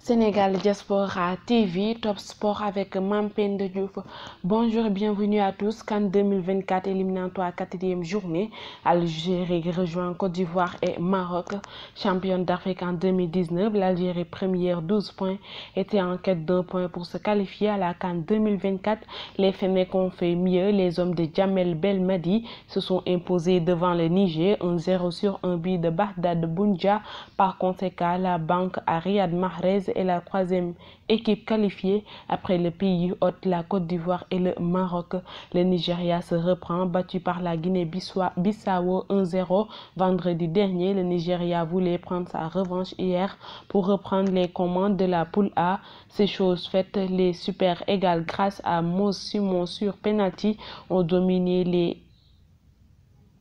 Sénégal Diaspora TV, Top Sport avec Mampende Diouf. Bonjour et bienvenue à tous. CAN 2024 éliminatoire 4e journée. Algérie rejoint Côte d'Ivoire et Maroc. Championne d'Afrique en 2019, l'Algérie première 12 points était en quête d'un point pour se qualifier à la CAN 2024. Les Fennecs ont fait mieux. Les hommes de Djamel Belmadi se sont imposés devant le Niger, 1-0 sur un but de Bagdad Bounja. Par conséquent, la banque à Riyad Mahrez est la troisième équipe qualifiée après le pays hôte, la Côte d'Ivoire et le Maroc. Le Nigeria se reprend, battu par la Guinée-Bissau 1-0 vendredi dernier. Le Nigeria voulait prendre sa revanche hier pour reprendre les commandes de la poule A. C'est chose faite, les Super Eagles grâce à Mose Simon sur penalty ont dominé les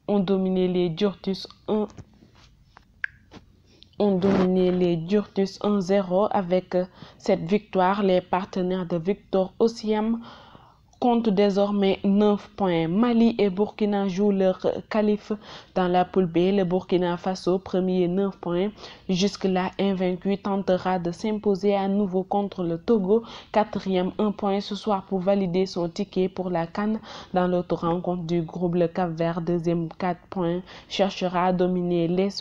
Durtus 1-0. Avec cette victoire, les partenaires de Victor Osimhen comptent désormais 9 points. Mali et Burkina jouent leur qualif dans la poule B. Le Burkina Faso, premier 9 points. Jusque-là, invaincu, tentera de s'imposer à nouveau contre le Togo, quatrième 1 point ce soir pour valider son ticket pour la CAN. Dans l'autre rencontre du groupe, le Cap-Vert, deuxième 4 points, cherchera à dominer les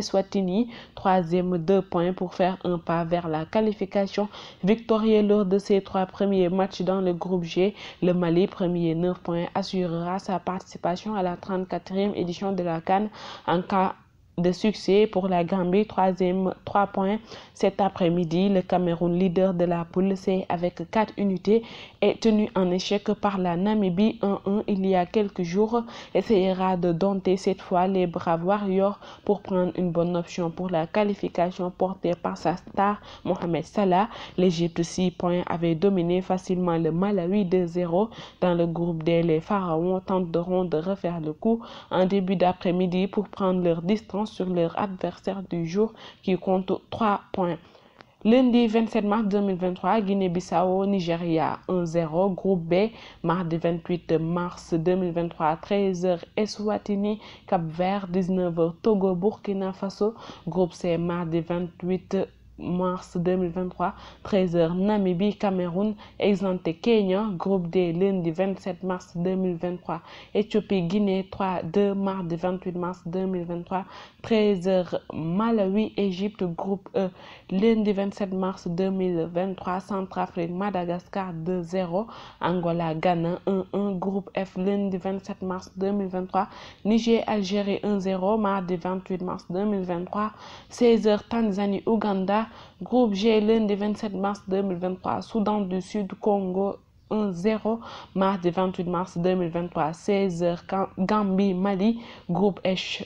Swatini, troisième 2 points pour faire un pas vers la qualification. Victorieux lors de ses 3 premiers matchs dans le groupe G, le Mali, premier 9 points, assurera sa participation à la 34e édition de la CAN en cas de succès. Pour la Gambie, troisième 3 points cet après-midi. Le Cameroun, leader de la poule C avec 4 unités, est tenu en échec par la Namibie 1-1 il y a quelques jours, essayera de dompter cette fois les Braves Warriors pour prendre une bonne option pour la qualification portée par sa star Mohamed Salah. L'Égypte 6 points avait dominé facilement le Malawi 2-0 dans le groupe D. Les Pharaons tenteront de refaire le coup en début d'après-midi pour prendre leur distance sur leur adversaire du jour qui compte 3 points. Lundi 27 mars 2023, Guinée-Bissau, Nigeria 1-0, groupe B. Mardi 28 mars 2023, 13h, Eswatini, Cap-Vert, 19h, Togo, Burkina Faso, groupe C. Mardi 28 mars 2023, 13h, Namibie, Cameroun, exempté Kenya, groupe D, lundi 27 mars 2023, Éthiopie, Guinée, 3-2, mardi 28 mars 2023, 13h, Malawi, Égypte, groupe E, lundi 27 mars 2023, Centrafrique, Madagascar, 2-0, Angola, Ghana, 1-1, groupe F, lundi 27 mars 2023, Niger, Algérie, 1-0, mardi 28 mars 2023, 16h, Tanzanie, Ouganda, groupe G, lundi 27 mars 2023, Soudan du Sud, Congo 1-0, mardi 28 mars 2023, 16h, Gambie, Mali, groupe H,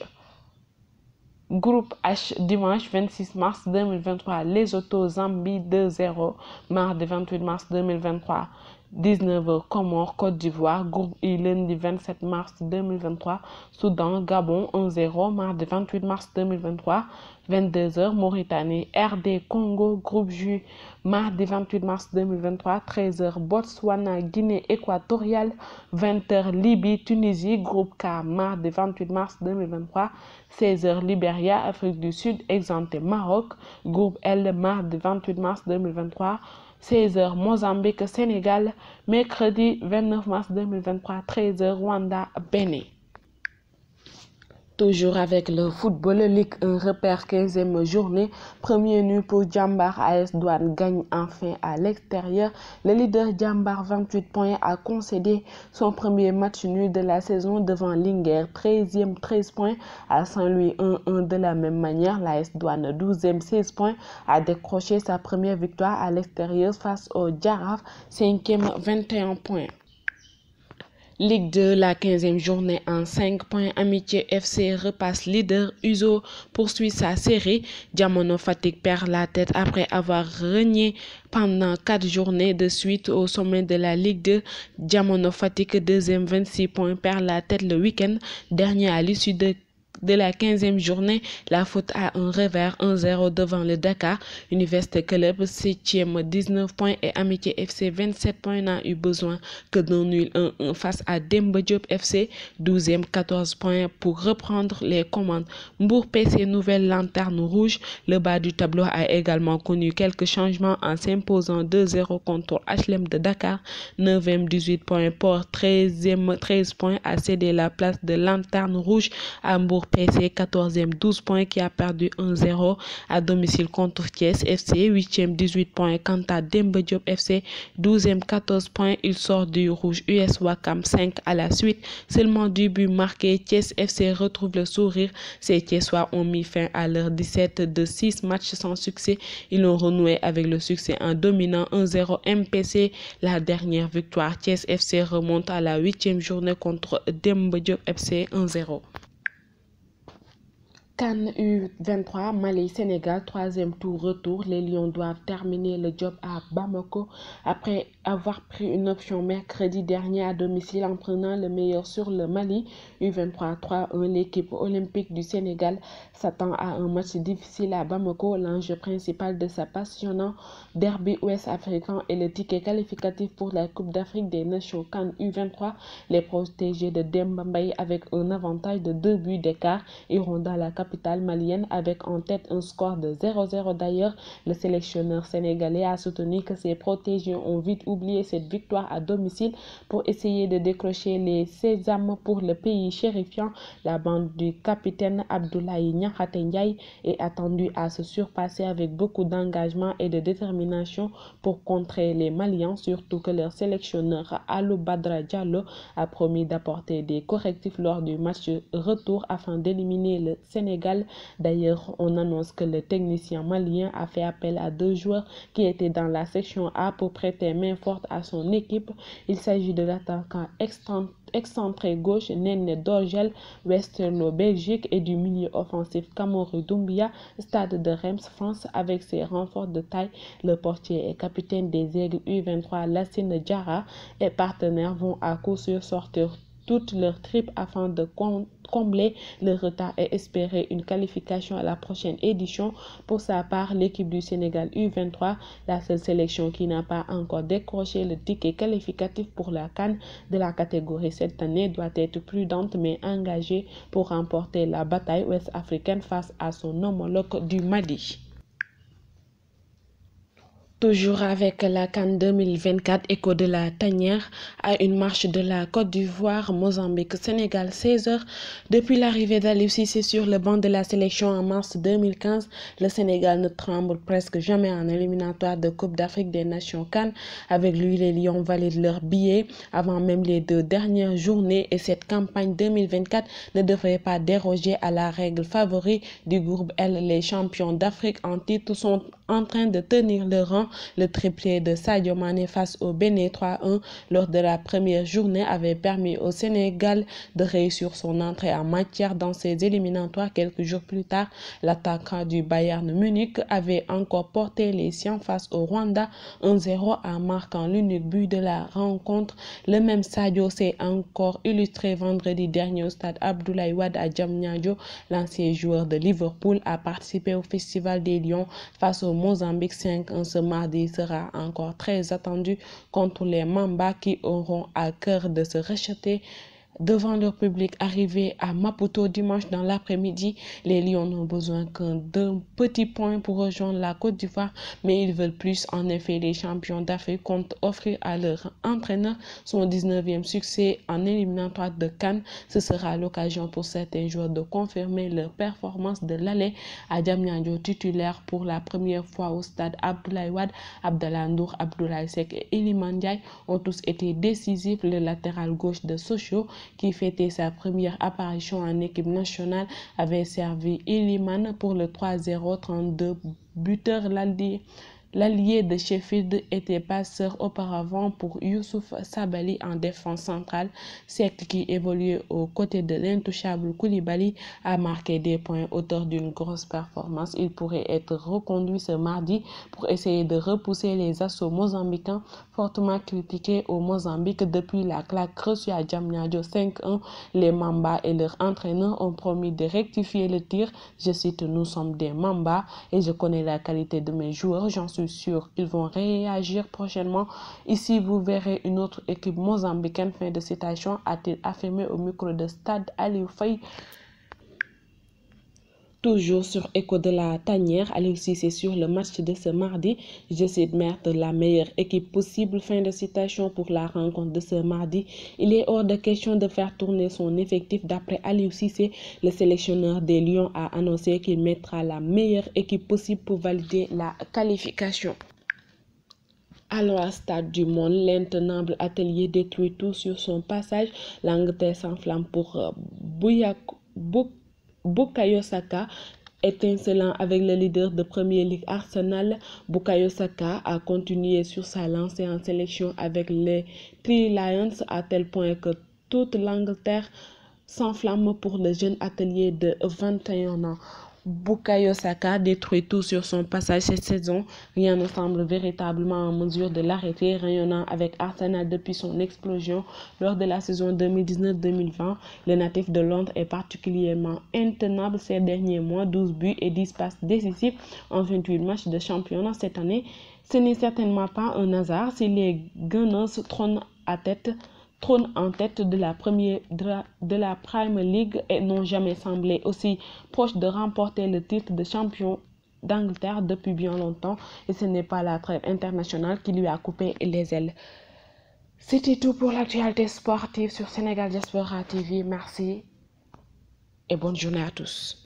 dimanche 26 mars 2023, Lesotho, Zambie 2-0, mardi 28 mars 2023, 19h, Comores, Côte d'Ivoire, groupe I, lundi 27 mars 2023, Soudan, Gabon 1-0, mardi 28 mars 2023, 22h, Mauritanie, RD, Congo, groupe J, mardi 28 mars 2023, 13h, Botswana, Guinée équatoriale, 20h, Libye, Tunisie, groupe K, mardi 28 mars 2023, 16h, Libéria, Afrique du Sud, exempté Maroc, groupe L, mardi 28 mars 2023, 16h, Mozambique, Sénégal, mercredi 29 mars 2023, 13h, Rwanda, Bénin. Toujours avec le football, Ligue 1 repère 15e journée. Premier nul pour Djambar. AS Douane gagne enfin à l'extérieur. Le leader Djambar, 28 points, a concédé son premier match nul de la saison devant Linguère. 13e, 13 points à Saint-Louis 1-1 de la même manière. L'AS Douane, 12e, 16 points, a décroché sa première victoire à l'extérieur face au Jaraaf. 5e, 21 points. Ligue 2, la 15e journée en 5 points. Amitié FC repasse leader. Uzo poursuit sa série. Diamono Fatick perd la tête après avoir régné pendant 4 journées de suite au sommet de la Ligue 2. Diamono Fatick, deuxième 26 points, perd la tête le week-end dernier à l'issue de de la 15e journée, la faute à un revers 1-0 devant le Dakar. Université Club 7e 19 points et Amitié FC 27 points n'a eu besoin que d'un nul 1-1 face à Demba Diop FC 12e 14 points pour reprendre les commandes. Mbour PC nouvelle lanterne rouge. Le bas du tableau a également connu quelques changements en s'imposant 2-0 contre HLM de Dakar. 9e 18 points, Port 13e 13 points a cédé la place de lanterne rouge à Mbour PC 14e 12 points qui a perdu 1-0 à domicile contre Thiès FC. 8e 18 points quant à Demba Diop FC 12e 14 points. Il sort du rouge US Wakam 5 à la suite. Seulement du but marqué, Thiès FC retrouve le sourire. Ces Thiessois ont mis fin à leur 17 de 6 matchs sans succès. Ils ont renoué avec le succès en dominant 1-0 MPC. La dernière victoire, Thiès FC remonte à la 8e journée contre Demba Diop FC 1-0. CAN U23, Mali-Sénégal, 3e tour retour. Les Lions doivent terminer le job à Bamako après avoir pris une option mercredi dernier à domicile en prenant le meilleur sur le Mali. U23 3-1, l'équipe olympique du Sénégal s'attend à un match difficile à Bamako. L'enjeu principal de sa passionnant derby ouest-africain est le ticket qualificatif pour la Coupe d'Afrique des Nations CAN U23. Les protégés de Demba Mbaye avec un avantage de 2 buts d'écart iront dans la capitale malienne avec en tête un score de 0-0. D'ailleurs, le sélectionneur sénégalais a soutenu que ses protégés ont vite oublié cette victoire à domicile pour essayer de décrocher les sésames pour le pays chérifiant. La bande du capitaine Abdoulaye Niakhaté Ndiaye est attendue à se surpasser avec beaucoup d'engagement et de détermination pour contrer les Maliens, surtout que leur sélectionneur Alou Badra Diallo a promis d'apporter des correctifs lors du match retour afin d'éliminer le Sénégal. D'ailleurs, on annonce que le technicien malien a fait appel à 2 joueurs qui étaient dans la section A pour prêter main forte à son équipe. Il s'agit de l'attaquant excentré gauche Néné Dorgel, Westerlo Belgique, et du milieu offensif Kamorou Doumbia, Stade de Reims, France. Avec ses renforts de taille, le portier et capitaine des Aigles U23 Lassine Diarra et partenaires vont à coup sûr sortir toutes leurs tripes afin de combler le retard et espérer une qualification à la prochaine édition. Pour sa part, l'équipe du Sénégal U23, la seule sélection qui n'a pas encore décroché le ticket qualificatif pour la CAN de la catégorie cette année, doit être prudente mais engagée pour remporter la bataille ouest-africaine face à son homologue du Mali. Toujours avec la CAN 2024, écho de la tanière à une marche de la Côte d'Ivoire, Mozambique, Sénégal, 16h. Depuis l'arrivée d'Aliou Cissé sur le banc de la sélection en mars 2015, le Sénégal ne tremble presque jamais en éliminatoire de Coupe d'Afrique des Nations CAN. Avec lui, les Lions valident leur billet avant même les 2 dernières journées et cette campagne 2024 ne devrait pas déroger à la règle favorite du groupe L. Les champions d'Afrique en titre sont en train de tenir le rang. Le triplé de Sadio Mané face au Bénin 3-1 lors de la première journée avait permis au Sénégal de réussir son entrée en matière dans ses éliminatoires. Quelques jours plus tard, l'attaquant du Bayern Munich avait encore porté les siens face au Rwanda 1-0 en marquant l'unique but de la rencontre. Le même Sadio s'est encore illustré vendredi dernier au stade Abdoulaye Wade à Diamniadio. L'ancien joueur de Liverpool a participé au Festival des Lions face au Mozambique 5-1 ce mardi sera encore très attendu contre les Mamba qui auront à cœur de se racheter devant leur public. Arrivé à Maputo dimanche dans l'après-midi, les Lions n'ont besoin d'un petit point pour rejoindre la Côte d'Ivoire, mais ils veulent plus. En effet, les champions d'Afrique comptent offrir à leur entraîneur son 19e succès en éliminatoire de CAN. Ce sera l'occasion pour certains joueurs de confirmer leur performance de l'aller à Diamniadio titulaire pour la première fois au stade Abdoulaye Wade. Abdallah Ndour, Abdoulaye Seck et Iliman Ndiaye ont tous été décisifs. Le latéral gauche de Sochaux, qui fêtait sa première apparition en équipe nationale, avait servi Iliman pour le 3-0. 32 buteurs L'allié de Sheffield était passeur auparavant pour Youssouf Sabaly en défense centrale. Seck, qui évoluait aux côtés de l'intouchable Koulibaly, a marqué des points, auteur d'une grosse performance. Il pourrait être reconduit ce mardi pour essayer de repousser les assauts mozambicains, fortement critiqués au Mozambique depuis la claque reçue à Diamniadio 5-1. Les Mambas et leur entraîneur ont promis de rectifier le tir. Je cite: nous sommes des Mambas et je connais la qualité de mes joueurs, j'en suis sûr, ils vont réagir prochainement. Ici, vous verrez une autre équipe mozambicaine. Fin de citation, a-t-il affirmé au micro de Stade Aliou Faye. Toujours sur Écho de la Tanière, Aliou Cissé sur le match de ce mardi. Je cite: mettre la meilleure équipe possible. Fin de citation pour la rencontre de ce mardi. Il est hors de question de faire tourner son effectif. D'après Aliou Cissé, le sélectionneur des Lions a annoncé qu'il mettra la meilleure équipe possible pour valider la qualification. Allons à Stade du Monde, l'intenable atelier détruit tout sur son passage. L'Angleterre s'enflamme pour Bukayo Saka. Étincelant avec le leader de Premier League Arsenal, Bukayo Saka a continué sur sa lancée en sélection avec les Three Lions, à tel point que toute l'Angleterre s'enflamme pour le jeune atelier de 21 ans. Bukayo Saka détruit tout sur son passage cette saison. Rien ne semble véritablement en mesure de l'arrêter. Rayonnant avec Arsenal depuis son explosion lors de la saison 2019-2020, le natif de Londres est particulièrement intenable ces derniers mois. 12 buts et 10 passes décisives en 28 matchs de championnat cette année. Ce n'est certainement pas un hasard si les Gunners trônent en tête de la Premier League et n'ont jamais semblé aussi proches de remporter le titre de champion d'Angleterre depuis bien longtemps. Et ce n'est pas la trêve internationale qui lui a coupé les ailes. C'était tout pour l'actualité sportive sur Sénégal Diaspora TV. Merci et bonne journée à tous.